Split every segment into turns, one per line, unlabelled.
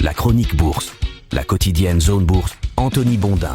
La chronique bourse, la quotidienne Zone Bourse, Anthony Bondin.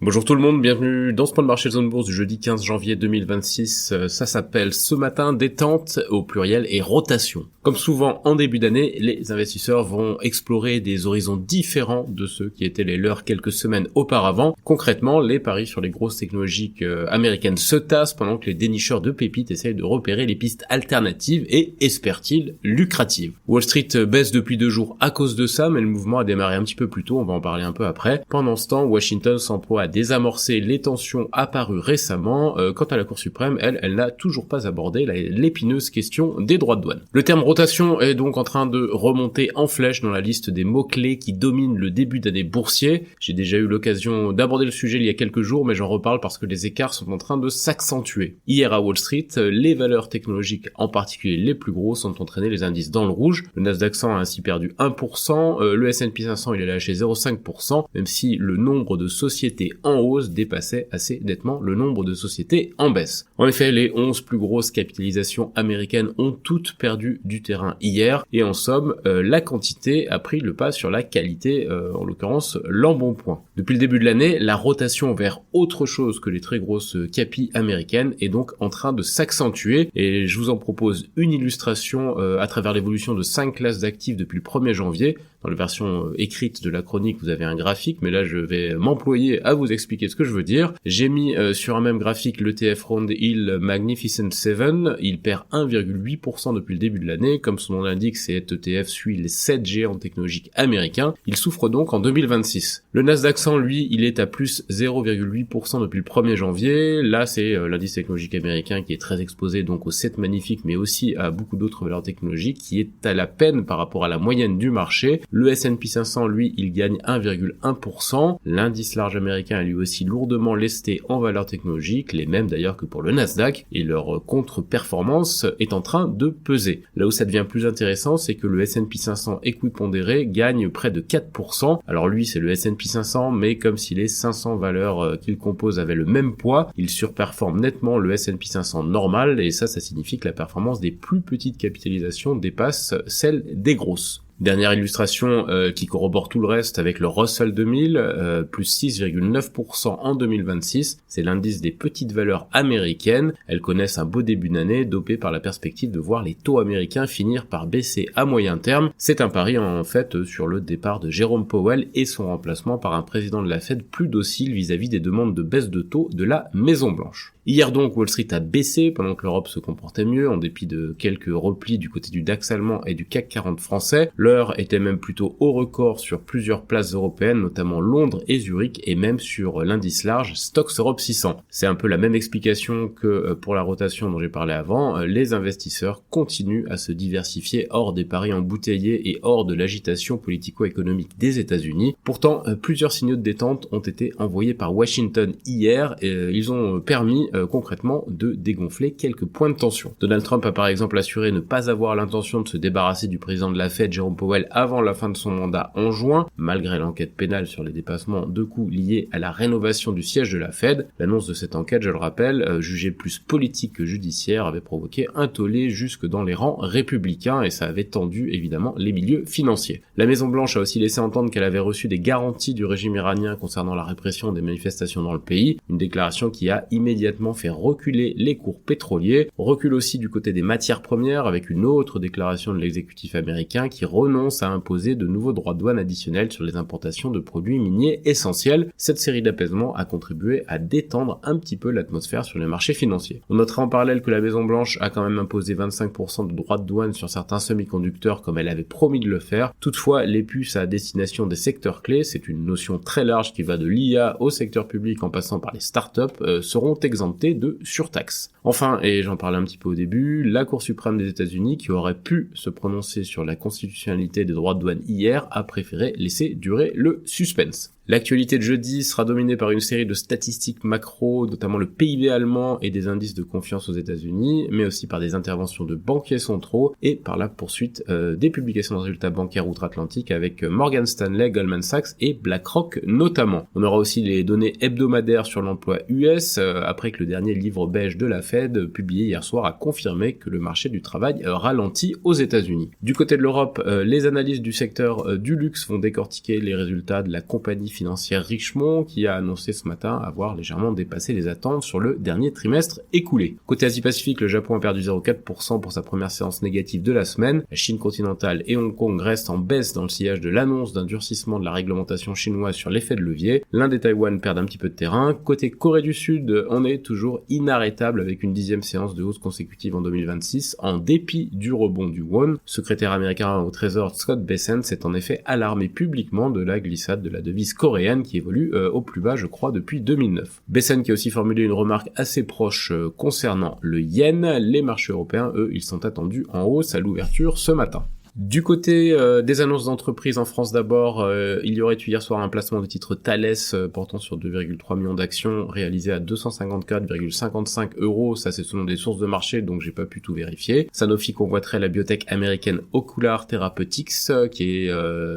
Bonjour tout le monde, bienvenue dans ce point de marché Zone Bourse du jeudi 15 janvier 2026. Ça s'appelle ce matin détente au pluriel et rotation. Comme souvent en début d'année, les investisseurs vont explorer des horizons différents de ceux qui étaient les leurs quelques semaines auparavant. Concrètement, les paris sur les grosses technologies américaines se tassent pendant que les dénicheurs de pépites essayent de repérer les pistes alternatives et, espèrent-ils, lucratives. Wall Street baisse depuis 2 jours à cause de ça, mais le mouvement a démarré un petit peu plus tôt, on va en parler un peu après. Pendant ce temps, Washington s'emploie à désamorcer les tensions apparues récemment. Quant à la Cour suprême, elle n'a toujours pas abordé l'épineuse question des droits de douane. Le terme rotation est donc en train de remonter en flèche dans la liste des mots-clés qui dominent le début d'année boursier. J'ai déjà eu l'occasion d'aborder le sujet il y a quelques jours, mais j'en reparle parce que les écarts sont en train de s'accentuer. Hier à Wall Street, les valeurs technologiques, en particulier les plus grosses, ont entraîné les indices dans le rouge. Le Nasdaq 100 a ainsi perdu 1%, le S&P 500 il a lâché 0,5%, même si le nombre de sociétés en hausse dépassait assez nettement le nombre de sociétés en baisse. En effet, les 11 plus grosses capitalisations américaines ont toutes perdu du terrain hier, et en somme, la quantité a pris le pas sur la qualité, en l'occurrence l'embonpoint. Depuis le début de l'année, la rotation vers autre chose que les très grosses capis américaines est donc en train de s'accentuer, et je vous en propose une illustration à travers l'évolution de 5 classes d'actifs depuis le 1er janvier. Dans la version écrite de la chronique, vous avez un graphique, mais là je vais m'employer à vous expliquer ce que je veux dire. J'ai mis sur un même graphique l'ETF Round Hill Magnificent 7, il perd 1,8% depuis le début de l'année. Comme son nom l'indique, cet ETF suit les 7 géants technologiques américains. Il souffre donc en 2026. Le Nasdaq 100, lui, il est à plus 0,8% depuis le 1er janvier. Là, c'est l'indice technologique américain qui est très exposé donc aux 7 magnifiques, mais aussi à beaucoup d'autres valeurs technologiques, qui est à la peine par rapport à la moyenne du marché. Le S&P 500, lui, il gagne 1,1%. L'indice large américain est lui aussi lourdement lesté en valeurs technologiques, les mêmes d'ailleurs que pour le Nasdaq, et leur contre-performance est en train de peser. Là où ça devient plus intéressant, c'est que le S&P 500 équipondéré gagne près de 4%. Alors lui, c'est le S&P 500, mais comme si les 500 valeurs qu'il compose avaient le même poids, il surperforme nettement le S&P 500 normal, et ça signifie que la performance des plus petites capitalisations dépasse celle des grosses. Dernière illustration qui corrobore tout le reste avec le Russell 2000, plus 6,9% en 2026. C'est l'indice des petites valeurs américaines. Elles connaissent un beau début d'année dopé par la perspective de voir les taux américains finir par baisser à moyen terme. C'est un pari en fait sur le départ de Jérôme Powell et son remplacement par un président de la Fed plus docile vis-à-vis des demandes de baisse de taux de la Maison Blanche. Hier donc, Wall Street a baissé pendant que l'Europe se comportait mieux en dépit de quelques replis du côté du DAX allemand et du CAC 40 français. L'heure était même plutôt au record sur plusieurs places européennes, notamment Londres et Zurich, et même sur l'indice large Stoxx Europe 600. C'est un peu la même explication que pour la rotation dont j'ai parlé avant. Les investisseurs continuent à se diversifier hors des paris embouteillés et hors de l'agitation politico-économique des États-Unis. Pourtant, plusieurs signaux de détente ont été envoyés par Washington hier, et ils ont permis concrètement de dégonfler quelques points de tension. Donald Trump a par exemple assuré ne pas avoir l'intention de se débarrasser du président de la Fed, Jérôme Powell, avant la fin de son mandat en juin, malgré l'enquête pénale sur les dépassements de coûts liés à la rénovation du siège de la Fed. L'annonce de cette enquête, je le rappelle, jugée plus politique que judiciaire, avait provoqué un tollé jusque dans les rangs républicains, et ça avait tendu évidemment les milieux financiers. La Maison Blanche a aussi laissé entendre qu'elle avait reçu des garanties du régime iranien concernant la répression des manifestations dans le pays, une déclaration qui a immédiatement fait reculer les cours pétroliers. Recul aussi du côté des matières premières avec une autre déclaration de l'exécutif américain qui renonce à imposer de nouveaux droits de douane additionnels sur les importations de produits miniers essentiels. Cette série d'apaisements a contribué à détendre un petit peu l'atmosphère sur les marchés financiers. On notera en parallèle que la Maison Blanche a quand même imposé 25% de droits de douane sur certains semi-conducteurs comme elle avait promis de le faire. Toutefois, les puces à destination des secteurs clés, c'est une notion très large qui va de l'IA au secteur public en passant par les startups, seront exemptés de surtaxe. Enfin, et j'en parlais un petit peu au début, la Cour suprême des États-Unis, qui aurait pu se prononcer sur la constitutionnalité des droits de douane hier, a préféré laisser durer le suspense. L'actualité de jeudi sera dominée par une série de statistiques macro, notamment le PIB allemand et des indices de confiance aux États-Unis, mais aussi par des interventions de banquiers centraux et par la poursuite des publications de résultats bancaires outre-Atlantique avec Morgan Stanley, Goldman Sachs et BlackRock notamment. On aura aussi les données hebdomadaires sur l'emploi US, après que le dernier livre beige de la Fed, publié hier soir, a confirmé que le marché du travail ralentit aux États-Unis. Du côté de l'Europe, les analystes du secteur du luxe vont décortiquer les résultats de la compagnie financière Richemont, qui a annoncé ce matin avoir légèrement dépassé les attentes sur le dernier trimestre écoulé. Côté Asie-Pacifique, le Japon a perdu 0,4% pour sa première séance négative de la semaine. La Chine continentale et Hong Kong restent en baisse dans le sillage de l'annonce d'un durcissement de la réglementation chinoise sur l'effet de levier. L'Inde et Taïwan perdent un petit peu de terrain. Côté Corée du Sud, on est toujours inarrêtable avec une 10e séance de hausse consécutive en 2026, en dépit du rebond du won. Secrétaire américain au Trésor Scott Bessent s'est en effet alarmé publiquement de la glissade de la devise coréenne qui évolue au plus bas, je crois, depuis 2009. Bessent qui a aussi formulé une remarque assez proche concernant le yen. Les marchés européens, eux, ils sont attendus en hausse à l'ouverture ce matin. Du côté des annonces d'entreprise en France d'abord, il y aurait eu hier soir un placement de titre Thales portant sur 2,3 millions d'actions réalisé à 254,55 €. Ça c'est selon des sources de marché, donc j'ai pas pu tout vérifier. Sanofi convoiterait la biotech américaine Ocular Therapeutics qui est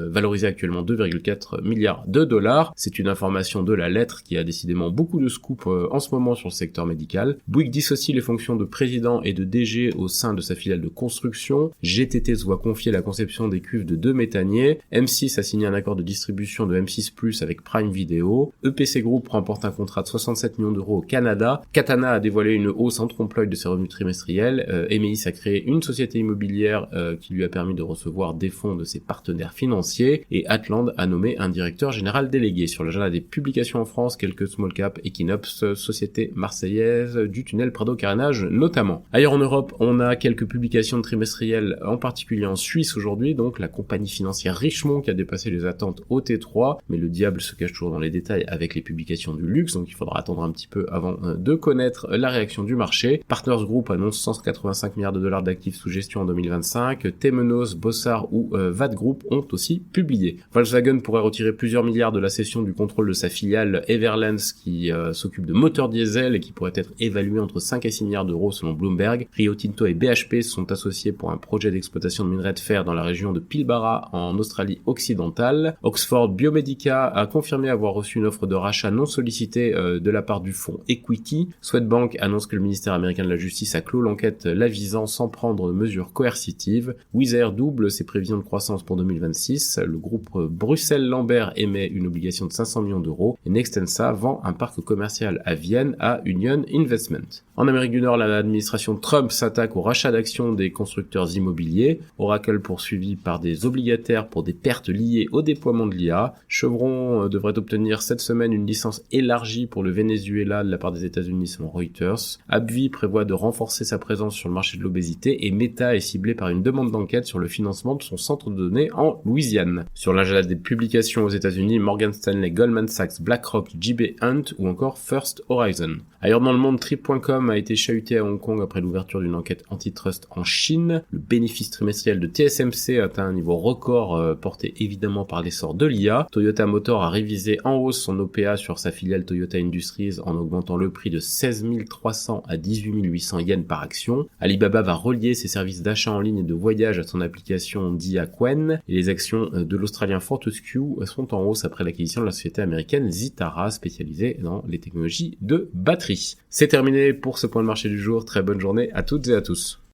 valorisée actuellement 2,4 milliards de dollars. C'est une information de la lettre qui a décidément beaucoup de scoops en ce moment sur le secteur médical. Bouygues dissocie les fonctions de président et de DG au sein de sa filiale de construction. GTT se voit confier la conception des cuves de 2 méthaniers. M6 a signé un accord de distribution de M6+ avec Prime Video. EPC Group remporte un contrat de 67 millions d'euros au Canada. Katana a dévoilé une hausse en trompe-l'œil de ses revenus trimestriels. Emeis a créé une société immobilière qui lui a permis de recevoir des fonds de ses partenaires financiers. Et Atland a nommé un directeur général délégué. Sur l'agenda des publications en France, quelques small cap, Equinox, société marseillaise du tunnel Prado-Carénage notamment. Ailleurs en Europe, on a quelques publications de trimestriels, en particulier en Suisse aujourd'hui, donc la compagnie financière Richemont qui a dépassé les attentes au T3, mais le diable se cache toujours dans les détails avec les publications du luxe, donc il faudra attendre un petit peu avant de connaître la réaction du marché. Partners Group annonce 185 milliards de dollars d'actifs sous gestion en 2025, Temenos, Bossard ou VAT Group ont aussi publié. Volkswagen pourrait retirer plusieurs milliards de la cession du contrôle de sa filiale Everlands qui s'occupe de moteurs diesel et qui pourrait être évalué entre 5 et 6 milliards d'euros selon Bloomberg. Rio Tinto et BHP se sont associés pour un projet d'exploitation de minerais de fer dans la région de Pilbara en Australie occidentale. Oxford Biomedica a confirmé avoir reçu une offre de rachat non sollicitée de la part du fonds Equity. Swedbank annonce que le ministère américain de la Justice a clos l'enquête l'avisant sans prendre de mesures coercitives. Wizz Air double ses prévisions de croissance pour 2026. Le groupe Bruxelles-Lambert émet une obligation de 500 millions d'euros et Nextensa vend un parc commercial à Vienne à Union Investment. En Amérique du Nord, l'administration Trump s'attaque au rachat d'actions des constructeurs immobiliers. Oracle poursuivi par des obligataires pour des pertes liées au déploiement de l'IA. Chevron devrait obtenir cette semaine une licence élargie pour le Venezuela de la part des États-Unis selon Reuters. AbbVie prévoit de renforcer sa présence sur le marché de l'obésité et Meta est ciblé par une demande d'enquête sur le financement de son centre de données en Louisiane. Sur l'agenda des publications aux États-Unis, Morgan Stanley, Goldman Sachs, BlackRock, JB Hunt ou encore First Horizon. Ailleurs dans le monde, Trip.com a été chahuté à Hong Kong après l'ouverture d'une enquête antitrust en Chine. Le bénéfice trimestriel de TSMC atteint un niveau record porté évidemment par l'essor de l'IA. Toyota Motor a révisé en hausse son OPA sur sa filiale Toyota Industries en augmentant le prix de 16 300 à 18 800 yens par action. Alibaba va relier ses services d'achat en ligne et de voyage à son application Dia Qwen et les actions de l'Australien Fortescue sont en hausse après l'acquisition de la société américaine Zitara spécialisée dans les technologies de batterie. C'est terminé pour ce point de marché du jour. Très bonne journée à toutes et à tous.